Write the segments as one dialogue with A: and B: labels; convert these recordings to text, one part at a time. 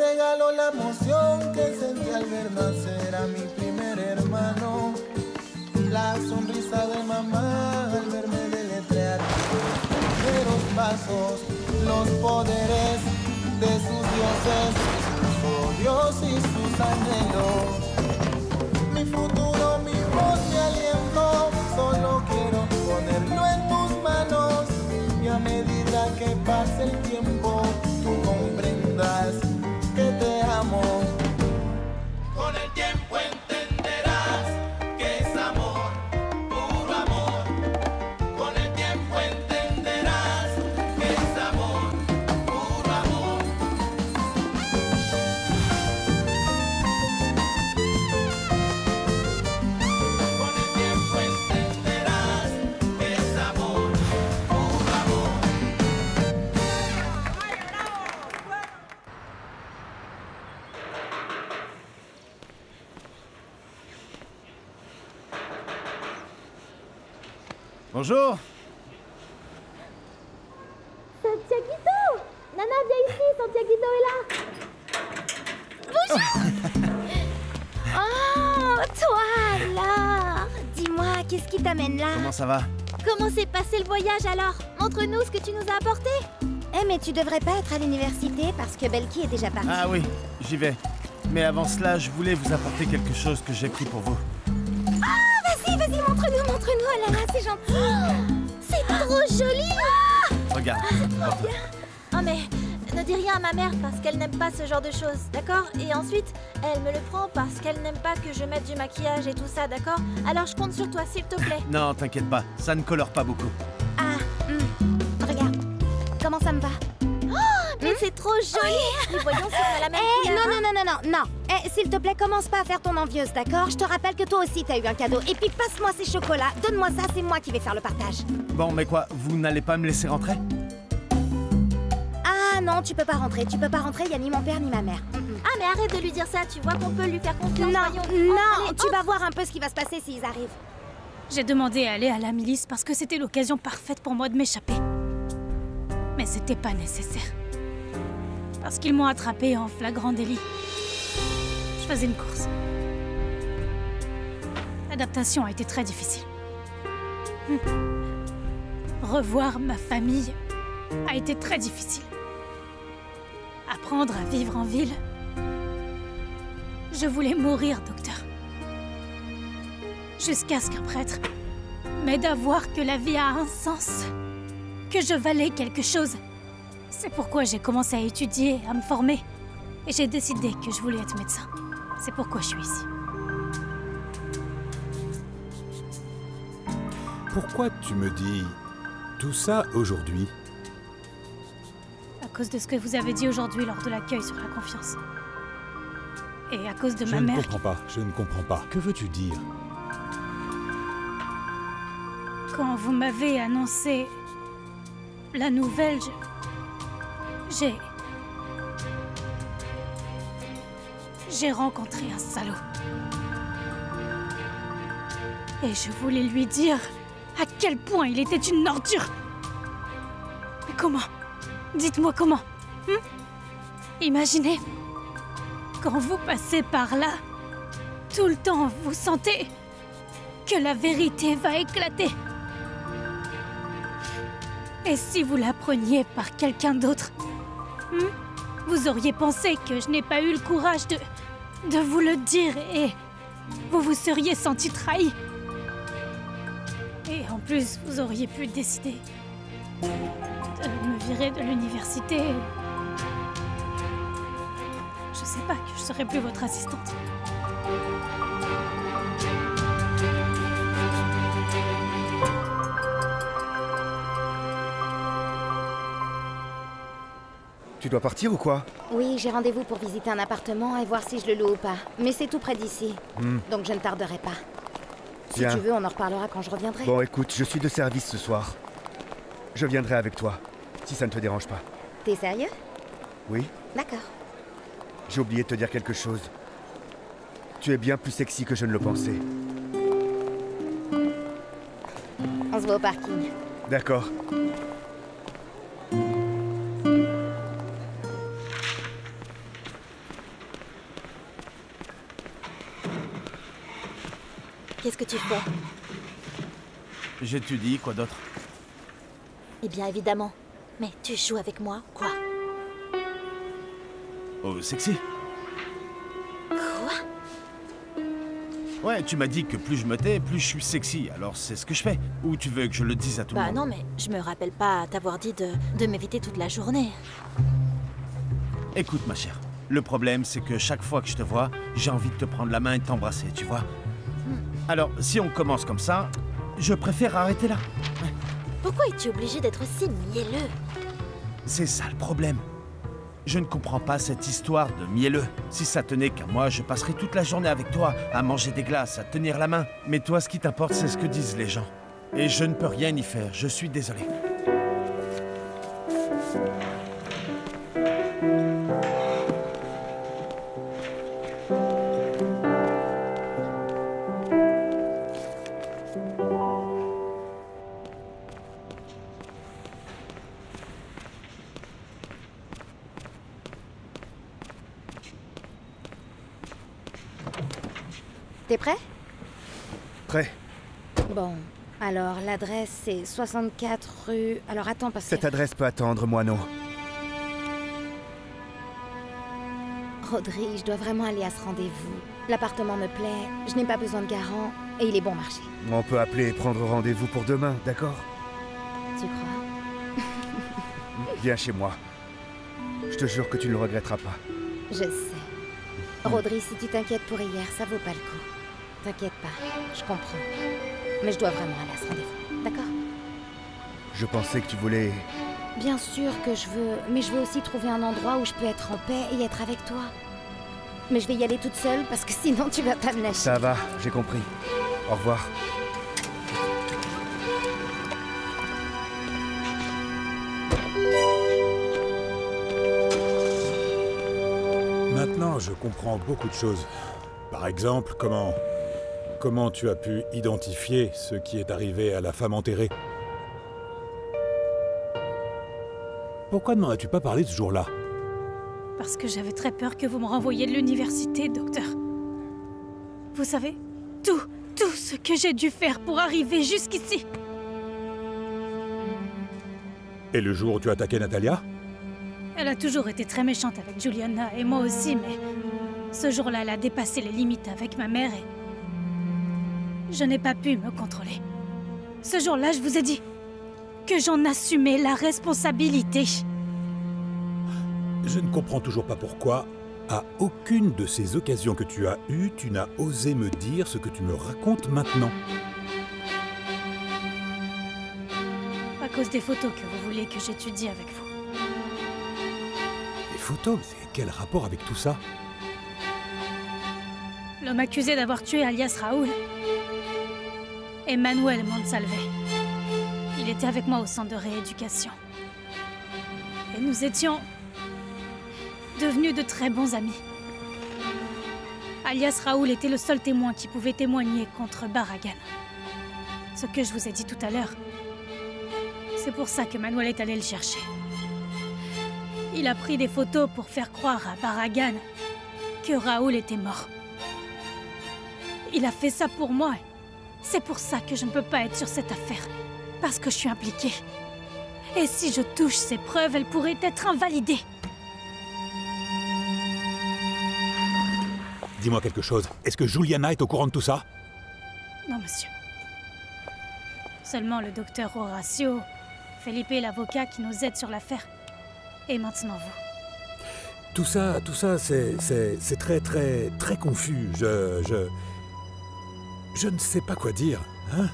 A: regaló la emoción que sentí al ver nacer a mi primer hermano. La sonrisa de mamá al verme deletrear los pasos, los poderes de sus dioses, su Dios y sus anhelos. Mi futuro, mi voz, mi aliento, solo quiero ponerlo en tus manos. Y a medida que pase el tiempo, tú comprendas que te amo. Con el tiempo entenderás que es amor, puro amor. Con el tiempo entenderás que es amor, puro amor. Con el tiempo entenderás que es amor, puro amor.
B: Bonjour.
C: Santiaguito! Nana, viens ici, Santiaguito est là. Bonjour. Oh, toi alors. Dis-moi, qu'est-ce qui t'amène là?
B: Comment ça va?
C: Comment s'est passé le voyage alors? Montre-nous ce que tu nous as apporté. Eh, mais tu devrais pas être à l'université parce que Belki est déjà partie.
B: Ah oui, j'y vais. Mais avant cela, je voulais vous apporter quelque chose que j'ai pris pour vous.
C: Vas-y, montre-nous, oh là là, c'est gentil. Oh, c'est trop joli.
B: Regarde. porte-le.
C: Oh mais, ne dis rien à ma mère parce qu'elle n'aime pas ce genre de choses, d'accord? Et ensuite, elle me le prend parce qu'elle n'aime pas que je mette du maquillage et tout ça, d'accord? Alors je compte sur toi, s'il te plaît.
B: Non, t'inquiète pas, ça ne colore pas beaucoup.
C: Ah, regarde, comment ça me va? Oh, mais c'est trop joli. Mais voyons si on a la même couleur. Non. S'il te plaît, commence pas à faire ton envieuse, d'accord? Je te rappelle que toi aussi t'as eu un cadeau. Et puis passe-moi ces chocolats, donne-moi ça, c'est moi qui vais faire le partage.
B: Bon, mais quoi, vous n'allez pas me laisser rentrer?
C: Ah non, tu peux pas rentrer, il y a ni mon père ni ma mère. Ah mais arrête de lui dire ça, tu vois qu'on peut lui faire confiance. Non, tu vas voir un peu ce qui va se passer s'ils arrivent.
D: J'ai demandé à aller à la milice parce que c'était l'occasion parfaite pour moi de m'échapper. Mais c'était pas nécessaire. Parce qu'ils m'ont attrapée en flagrant délit. Je faisais une course. L'adaptation a été très difficile. Revoir ma famille a été très difficile. Apprendre à vivre en ville. Je voulais mourir, docteur. Jusqu'à ce qu'un prêtre m'aide à voir que la vie a un sens. Que je valais quelque chose. C'est pourquoi j'ai commencé à étudier, à me former. Et j'ai décidé que je voulais être médecin. C'est pourquoi je suis ici.
E: Pourquoi tu me dis tout ça aujourd'hui?
D: À cause de ce que vous avez dit aujourd'hui lors de l'accueil sur la confiance. Et à cause de ma mère...
E: Je ne comprends pas. Que veux-tu dire?
D: Quand vous m'avez annoncé la nouvelle, j'ai rencontré un salaud. Et je voulais lui dire à quel point il était une ordure. Mais comment? Dites-moi comment. Imaginez, quand vous passez par là, tout le temps vous sentez que la vérité va éclater. Et si vous la preniez par quelqu'un d'autre, vous auriez pensé que je n'ai pas eu le courage de vous le dire et vous vous seriez senti trahi. Et en plus, vous auriez pu décider de me virer de l'université. Je sais pas, que je serai plus votre assistante.
F: Tu dois partir ou quoi?
C: Oui, j'ai rendez-vous pour visiter un appartement et voir si je le loue ou pas. Mais c'est tout près d'ici, donc je ne tarderai pas. Si
F: Bien.
C: tu veux, on en reparlera quand je reviendrai.
F: Bon, écoute, je suis de service ce soir. Je viendrai avec toi, si ça ne te dérange pas.
C: T'es sérieux?
F: Oui?
C: D'accord.
F: J'ai oublié de te dire quelque chose. Tu es bien plus sexy que je ne le pensais.
C: On se voit au parking.
F: D'accord.
G: que tu fais?
B: J'étudie, quoi d'autre?
G: Eh bien, évidemment. Mais tu joues avec moi, quoi?
B: Oh, sexy.
G: Quoi?
B: Ouais, tu m'as dit que plus je me tais, plus je suis sexy. Alors c'est ce que je fais. Ou tu veux que je le dise à tout le
G: Bah
B: monde?
G: non, mais je me rappelle pas t'avoir dit de m'éviter toute la journée.
B: Écoute, ma chère. Le problème, c'est que chaque fois que je te vois, j'ai envie de te prendre la main et de t'embrasser, tu vois? Alors, si on commence comme ça, je préfère arrêter là.
G: Pourquoi es-tu obligé d'être aussi mielleux?
B: C'est ça le problème. Je ne comprends pas cette histoire de mielleux. Si ça tenait qu'à moi, je passerais toute la journée avec toi, à manger des glaces, à tenir la main. Mais toi, ce qui t'importe, c'est ce que disent les gens. Et je ne peux rien y faire, je suis désolé.
C: T'es prêt?
F: Prêt?
C: Bon, alors l'adresse c'est 64 rue... Alors attends parce que...
F: Cette adresse peut attendre, moi non.
C: Rodri, je dois vraiment aller à ce rendez-vous. L'appartement me plaît, je n'ai pas besoin de garant, et il est bon marché.
F: On peut appeler et prendre rendez-vous pour demain, d'accord?
C: Tu crois?
F: Viens chez moi. Je te jure que tu ne le regretteras pas.
C: Je sais. Rodri, si tu t'inquiètes pour hier, ça vaut pas le coup. T'inquiète pas, je comprends. Mais je dois vraiment aller à ce rendez-vous, d'accord?
F: Je pensais que tu voulais...
C: Bien sûr que je veux, mais je veux aussi trouver un endroit où je peux être en paix et être avec toi. Mais je vais y aller toute seule parce que sinon tu vas pas me lâcher.
F: Ça va, j'ai compris. Au revoir.
E: Maintenant, je comprends beaucoup de choses. Par exemple, comment tu as pu identifier ce qui est arrivé à la femme enterrée? Pourquoi ne m'en as-tu pas parlé ce jour-là?
D: Parce que j'avais très peur que vous me renvoyiez de l'université, docteur. Vous savez, tout ce que j'ai dû faire pour arriver jusqu'ici.
E: Et le jour où tu as attaqué Natalia?
D: Elle a toujours été très méchante avec Juliana, et moi aussi, mais... Ce jour-là, elle a dépassé les limites avec ma mère et... Je n'ai pas pu me contrôler. Ce jour-là, je vous ai dit que j'en assumais la responsabilité.
E: Je ne comprends toujours pas pourquoi, à aucune de ces occasions que tu as eues, tu n'as osé me dire ce que tu me racontes maintenant.
D: À cause des photos que vous voulez que j'étudie avec vous.
E: Les photos, c'est quel rapport avec tout ça?
D: L'homme accusé d'avoir tué alias Raoul est Manuel Monsalve. Il était avec moi au centre de rééducation. Et nous étions devenus de très bons amis. Alias Raoul était le seul témoin qui pouvait témoigner contre Barragan. Ce que je vous ai dit tout à l'heure, c'est pour ça que Manuel est allé le chercher. Il a pris des photos pour faire croire à Barragan que Raoul était mort. Il a fait ça pour moi. C'est pour ça que je ne peux pas être sur cette affaire. Parce que je suis impliquée. Et si je touche ces preuves, elles pourraient être invalidées.
E: Dis-moi quelque chose. Est-ce que Juliana est au courant de tout ça?
D: Non, monsieur. Seulement le docteur Horacio, Felipe, l'avocat qui nous aide sur l'affaire. Et maintenant vous.
E: Tout ça, c'est très confus. Je ne sais pas quoi dire, hein?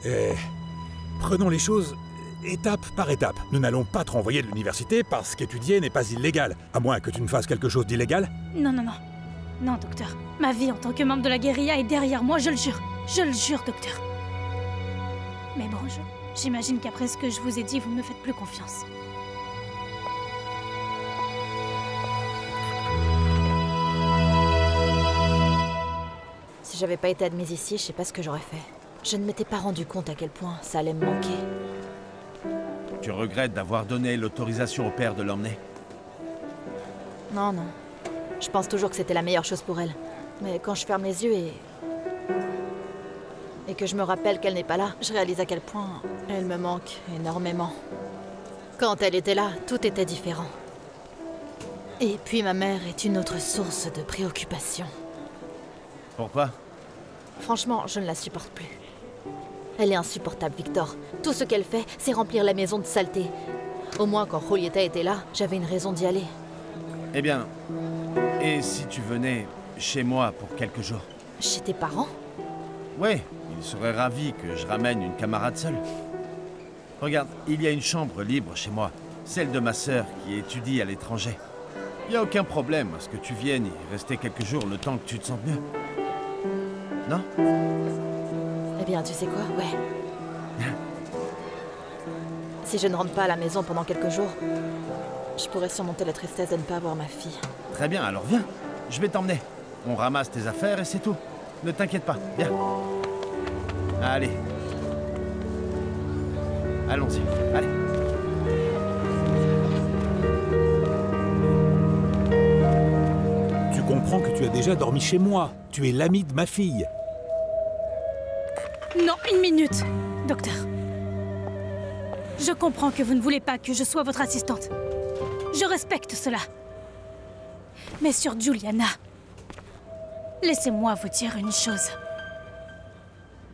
E: Et prenons les choses étape par étape. Nous n'allons pas te renvoyer de l'université parce qu'étudier n'est pas illégal, à moins que tu ne fasses quelque chose d'illégal.
D: Non, non, non. Non, docteur. Ma vie en tant que membre de la guérilla est derrière moi, je le jure. Je le jure, docteur. Mais bon, j'imagine qu'après ce que je vous ai dit, vous ne me faites plus confiance.
G: Si j'avais pas été admise ici, je sais pas ce que j'aurais fait. Je ne m'étais pas rendu compte à quel point ça allait me manquer.
B: Tu regrettes d'avoir donné l'autorisation au père de l'emmener?
G: Non, non. Je pense toujours que c'était la meilleure chose pour elle. Mais quand je ferme les yeux et... et que je me rappelle qu'elle n'est pas là, je réalise à quel point elle me manque énormément. Quand elle était là, tout était différent. Et puis ma mère est une autre source de préoccupation.
B: Pourquoi?
G: Franchement, je ne la supporte plus. Elle est insupportable, Victor. Tout ce qu'elle fait, c'est remplir la maison de saleté. Au moins, quand Julieta était là, j'avais une raison d'y aller.
B: Eh bien, et si tu venais chez moi pour quelques jours?
G: Chez tes parents?
B: Ouais, ils seraient ravis que je ramène une camarade seule. Regarde, il y a une chambre libre chez moi, celle de ma sœur qui étudie à l'étranger. Il n'y a aucun problème à ce que tu viennes y rester quelques jours le temps que tu te sentes mieux. Non?
G: Eh bien, tu sais quoi? Ouais. Si je ne rentre pas à la maison pendant quelques jours, je pourrais surmonter la tristesse de ne pas avoir ma fille.
B: Très bien, alors viens. Je vais t'emmener. On ramasse tes affaires et c'est tout. Ne t'inquiète pas, viens. Allez. Allons-y, allez.
E: Tu comprends que tu as déjà dormi chez moi. Tu es l'ami de ma fille.
D: Non, une minute, docteur. Je comprends que vous ne voulez pas que je sois votre assistante. Je respecte cela. Mais sur Juliana, laissez-moi vous dire une chose.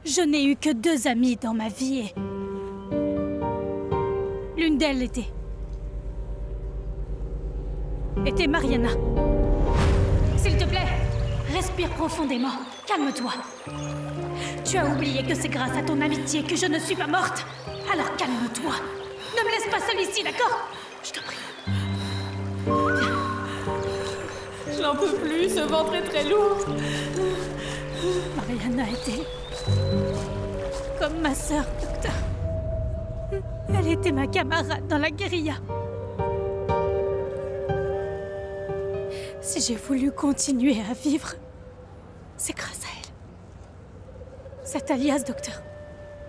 D: Je n'ai eu que 2 amies dans ma vie et... l'une d'elles était Mariana. S'il te plaît, respire profondément. Calme-toi. Tu as oublié que c'est grâce à ton amitié que je ne suis pas morte. Alors calme-toi. Ne me laisse pas seule ici, d'accord? Je te prie.
H: Je n'en peux plus, ce ventre est très lourd.
D: Mariana était... comme ma sœur, docteur. Elle était ma camarade dans la guérilla. Si j'ai voulu continuer à vivre, c'est grâce à elle. Cet alias, docteur,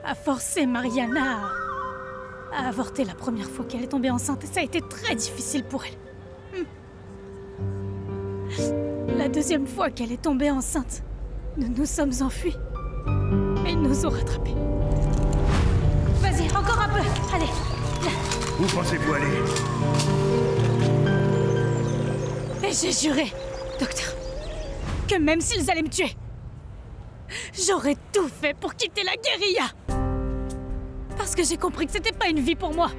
D: a forcé Mariana à avorter la première fois qu'elle est tombée enceinte et ça a été très difficile pour elle. La deuxième fois qu'elle est tombée enceinte, nous nous sommes enfuis. Et ils nous ont rattrapés. Vas-y, encore un peu. Allez, viens.
F: Où pensez-vous aller?
D: Et j'ai juré, docteur, que même s'ils allaient me tuer, j'aurais tout fait pour quitter la guérilla. Parce que j'ai compris que c'était pas une vie pour moi.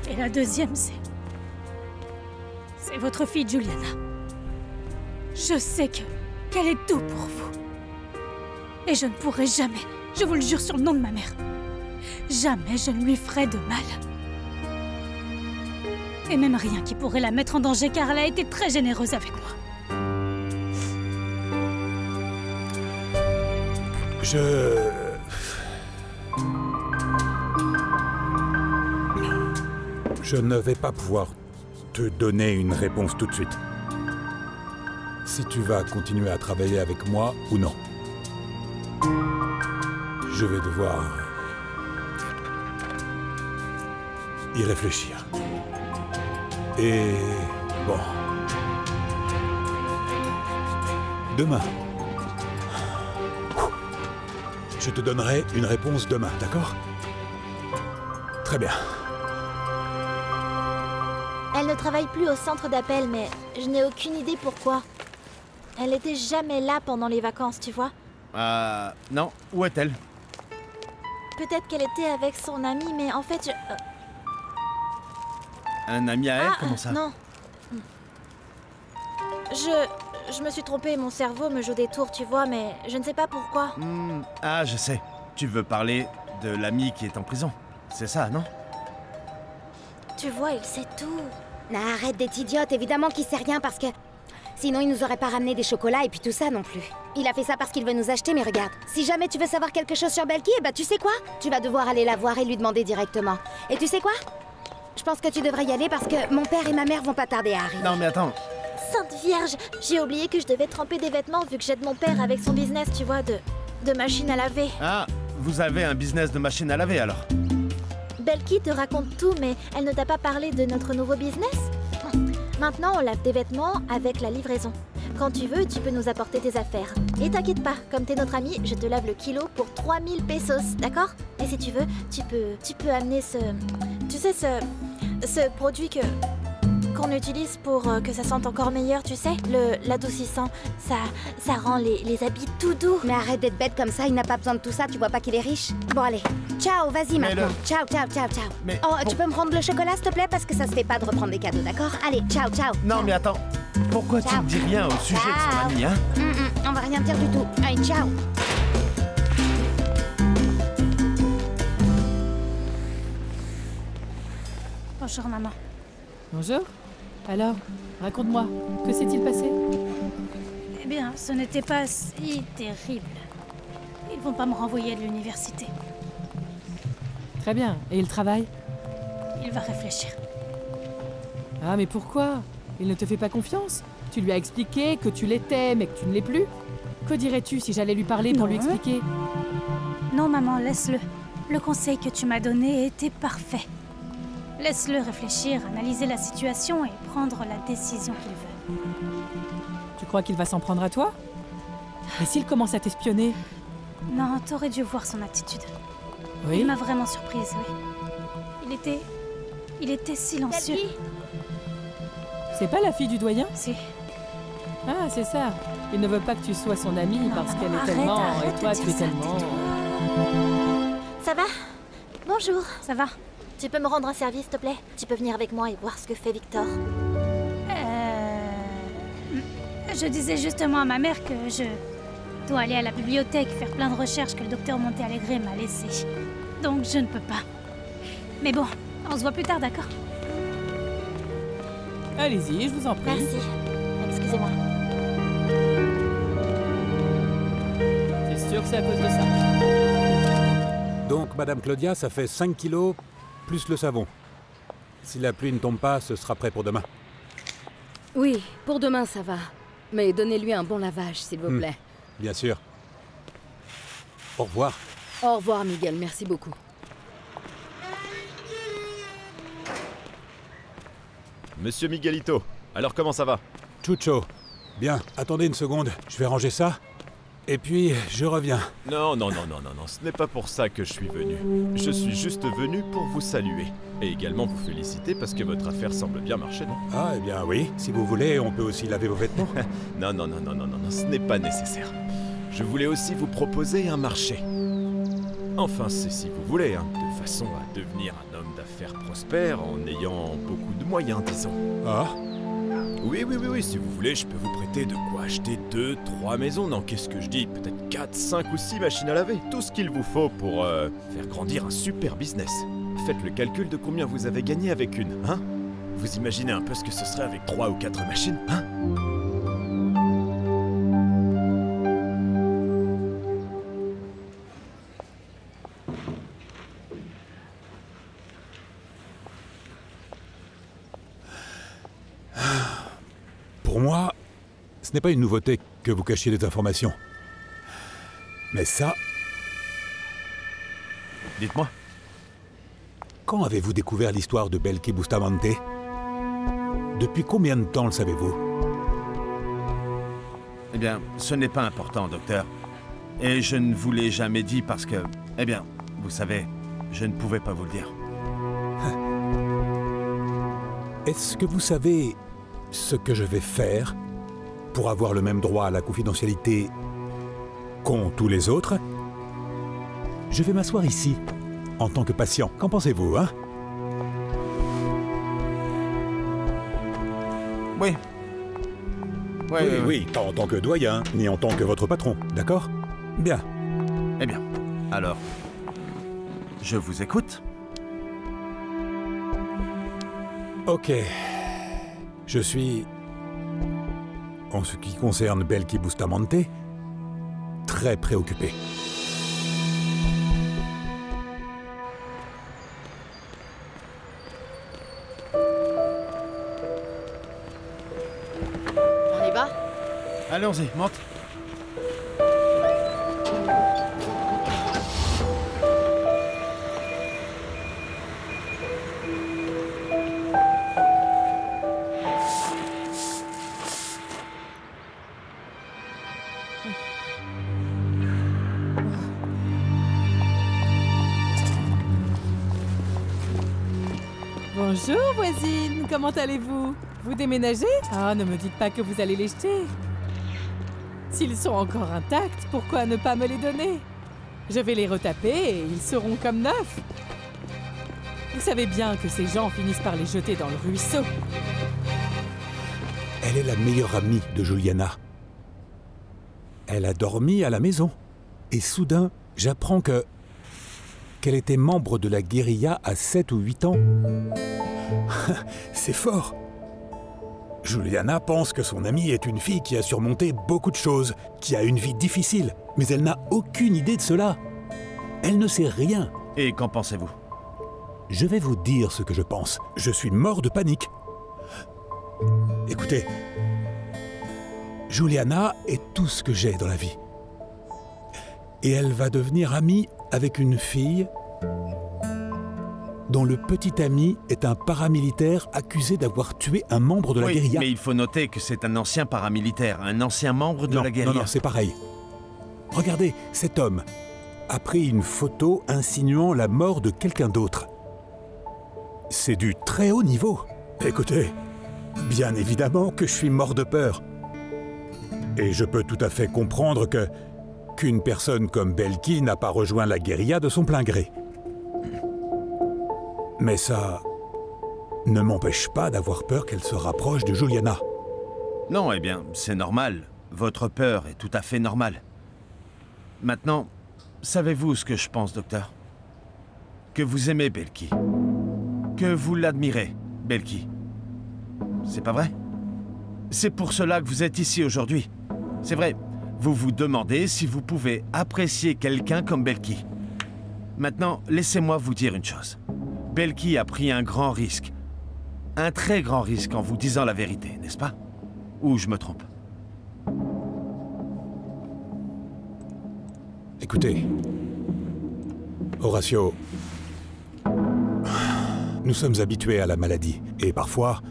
D: Et la deuxième, c'est votre fille Juliana. Je sais qu'elle est tout pour vous. Et je ne pourrai jamais, je vous le jure sur le nom de ma mère, jamais je ne lui ferai de mal. Et même rien qui pourrait la mettre en danger car elle a été très généreuse avec moi.
E: Je ne vais pas pouvoir te donner une réponse tout de suite. Si tu vas continuer à travailler avec moi ou non. Je vais devoir y réfléchir. Et bon. Demain. Je te donnerai une réponse demain, d'accord? Très bien.
C: Elle ne travaille plus au centre d'appel, mais je n'ai aucune idée pourquoi. Elle n'était jamais là pendant les vacances, tu vois.
B: Non. Où est-elle?
C: Peut-être qu'elle était avec son ami, mais en fait,
B: Un ami à elle? Comment ça?
C: Non. Je me suis trompée, mon cerveau me joue des tours, tu vois, mais je ne sais pas pourquoi.
B: Ah, je sais. Tu veux parler de l'ami qui est en prison. C'est ça, non?
C: Tu vois, il sait tout. Arrête d'être idiote, évidemment qu'il sait rien parce que... Sinon, il nous aurait pas ramené des chocolats et puis tout ça non plus. Il a fait ça parce qu'il veut nous acheter, mais regarde. Si jamais tu veux savoir quelque chose sur Belki, eh ben tu sais quoi? Tu vas devoir aller la voir et lui demander directement. Et tu sais quoi? Je pense que tu devrais y aller parce que mon père et ma mère vont pas tarder à arriver.
B: Non, mais attends.
C: Sainte Vierge, j'ai oublié que je devais tremper des vêtements vu que j'aide mon père avec son business, tu vois, de machine à laver.
B: Ah, vous avez un business de machine à laver alors?
C: Belki te raconte tout, mais elle ne t'a pas parlé de notre nouveau business? Maintenant, on lave tes vêtements avec la livraison. Quand tu veux, tu peux nous apporter tes affaires. Et t'inquiète pas, comme t'es notre ami, je te lave le kilo pour 3000 pesos, d'accord? Et si tu veux, tu peux amener ce... Tu sais, ce produit qu'on utilise pour que ça sente encore meilleur, tu sais? L'adoucissant, ça rend les habits tout doux. Mais arrête d'être bête comme ça, il n'a pas besoin de tout ça, tu vois pas qu'il est riche? Bon allez, ciao, vas-y maintenant. Ciao.
B: Mais
C: tu peux me rendre le chocolat s'il te plaît? Parce que ça se fait pas de reprendre des cadeaux, d'accord? Allez, ciao.
B: Non, mais attends. Pourquoi tu ne dis rien au sujet de son ami, hein?
C: On va rien dire du tout. Allez, ciao.
D: Bonjour, maman.
H: Bonjour. Alors, raconte-moi, que s'est-il passé?
D: Eh bien, ce n'était pas si terrible. Ils vont pas me renvoyer de l'université.
H: Très bien. Et il travaille?
D: Il va réfléchir.
H: Ah, mais pourquoi? Il ne te fait pas confiance? Tu lui as expliqué que tu l'étais, mais que tu ne l'es plus? Que dirais-tu si j'allais lui parler pour lui expliquer?
D: Non, maman, laisse-le. Le conseil que tu m'as donné était parfait. Laisse-le réfléchir, analyser la situation et prendre la décision qu'il veut.
H: Tu crois qu'il va s'en prendre à toi? Et s'il commence à t'espionner?
D: Non, t'aurais dû voir son attitude.
H: Oui?
D: Il m'a vraiment surprise, oui. Il était silencieux.
H: C'est pas la fille du doyen?
D: Si.
H: Ah, c'est ça. Il ne veut pas que tu sois son amie parce qu'elle est tellement...
D: arrête
H: et toi,
D: de
H: tu
D: dire
H: es
D: ça,
H: tellement...
C: Ça va? Bonjour.
D: Ça va?
C: Tu peux me rendre un service, s'il te plaît? Tu peux venir avec moi et voir ce que fait Victor.
D: Je disais justement à ma mère que je dois aller à la bibliothèque faire plein de recherches que le docteur Monte Alegre m'a laissées. Donc je ne peux pas. Mais bon, on se voit plus tard, d'accord?
H: Allez-y, je vous en prie.
C: Merci. Excusez-moi.
H: C'est sûr que c'est à cause de ça.
E: Donc, Madame Claudia, ça fait 5 kilos plus le savon. Si la pluie ne tombe pas, ce sera prêt pour demain.
I: Oui, pour demain ça va. Mais donnez-lui un bon lavage, s'il vous plaît.
E: Bien sûr. Au revoir.
I: Au revoir, Miguel, merci beaucoup.
J: Monsieur Miguelito, alors comment ça va?
E: Chucho. Bien, attendez une seconde, je vais ranger ça. Et puis, je reviens.
J: Non, ce n'est pas pour ça que je suis venu. Je suis juste venu pour vous saluer. Et également vous féliciter parce que votre affaire semble bien marcher, non?
E: Ah, eh bien oui. Si vous voulez, on peut aussi laver vos vêtements.
J: Non, ce n'est pas nécessaire. Je voulais aussi vous proposer un marché. Enfin, c'est si vous voulez, hein, de façon à devenir un homme d'affaires prospère en ayant beaucoup de moyens, disons.
E: Ah?
J: Oui, si vous voulez, je peux vous prêter de quoi acheter 2, 3 maisons. Non, qu'est-ce que je dis? Peut-être 4, 5 ou 6 machines à laver. Tout ce qu'il vous faut pour faire grandir un super business. Faites le calcul de combien vous avez gagné avec une, hein? Vous imaginez un peu ce que ce serait avec 3 ou 4 machines, hein?
E: Pour moi, ce n'est pas une nouveauté que vous cachiez des informations. Mais ça...
B: Dites-moi.
E: Quand avez-vous découvert l'histoire de Belki Bustamante? Depuis combien de temps le savez-vous?
B: Eh bien, ce n'est pas important, docteur. Et je ne vous l'ai jamais dit parce que... Eh bien, vous savez, je ne pouvais pas vous le dire.
E: Est-ce que vous savez ce que je vais faire pour avoir le même droit à la confidentialité qu'ont tous les autres? Je vais m'asseoir ici, en tant que patient. Qu'en pensez-vous, hein?
B: Oui.
E: Oui, pas en tant que doyen, ni en tant que votre patron, d'accord? Bien.
B: Eh bien, alors, je vous écoute.
E: Ok. Je suis, en ce qui concerne Belki Bustamante, très préoccupé.
G: On y va?
B: Allons-y, monte.
H: Bonjour voisine, comment allez-vous? Vous déménagez? Ah, ne me dites pas que vous allez les jeter. S'ils sont encore intacts, pourquoi ne pas me les donner? Je vais les retaper et ils seront comme neufs. Vous savez bien que ces gens finissent par les jeter dans le ruisseau.
E: Elle est la meilleure amie de Juliana. Elle a dormi à la maison. Et soudain, j'apprends qu'elle était membre de la guérilla à 7 ou 8 ans. C'est fort. Juliana pense que son amie est une fille qui a surmonté beaucoup de choses, qui a une vie difficile, mais elle n'a aucune idée de cela. Elle ne sait rien.
B: Et qu'en pensez-vous?
E: Je vais vous dire ce que je pense. Je suis mort de panique. Écoutez, Juliana est tout ce que j'ai dans la vie. Et elle va devenir amie avec une fille dont le petit ami est un paramilitaire accusé d'avoir tué un membre de la guérilla.
B: Mais il faut noter que c'est un ancien paramilitaire, un ancien membre de la guérilla.
E: Non, c'est pareil. Regardez, cet homme a pris une photo insinuant la mort de quelqu'un d'autre. C'est du très haut niveau. Écoutez, bien évidemment que je suis mort de peur. Et je peux tout à fait comprendre qu'une personne comme Belki n'a pas rejoint la guérilla de son plein gré. Mais ça ne m'empêche pas d'avoir peur qu'elle se rapproche de Juliana.
B: Non, eh bien, c'est normal. Votre peur est tout à fait normale. Maintenant, savez-vous ce que je pense, docteur? Que vous aimez Belki. Que vous l'admirez, Belki. C'est pas vrai? C'est pour cela que vous êtes ici aujourd'hui. C'est vrai, vous vous demandez si vous pouvez apprécier quelqu'un comme Belki. Maintenant, laissez-moi vous dire une chose. Belki a pris un grand risque. Un très grand risque en vous disant la vérité, n'est-ce pas? Ou je me trompe?
E: Écoutez, Horatio, nous sommes habitués à la maladie. Et parfois,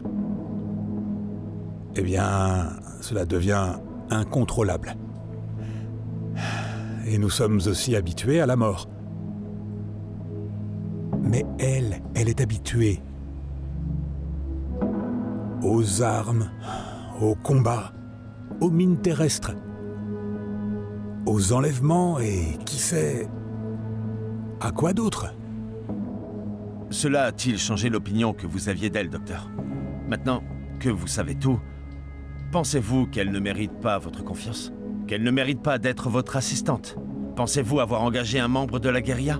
E: eh bien, cela devient incontrôlable. Et nous sommes aussi habitués à la mort. Mais elle est habituée aux armes, aux combats, aux mines terrestres, aux enlèvements et, qui sait, à quoi d'autre?
B: Cela a-t-il changé l'opinion que vous aviez d'elle, docteur? Maintenant que vous savez tout, pensez-vous qu'elle ne mérite pas votre confiance? Qu'elle ne mérite pas d'être votre assistante? Pensez-vous avoir engagé un membre de la guérilla?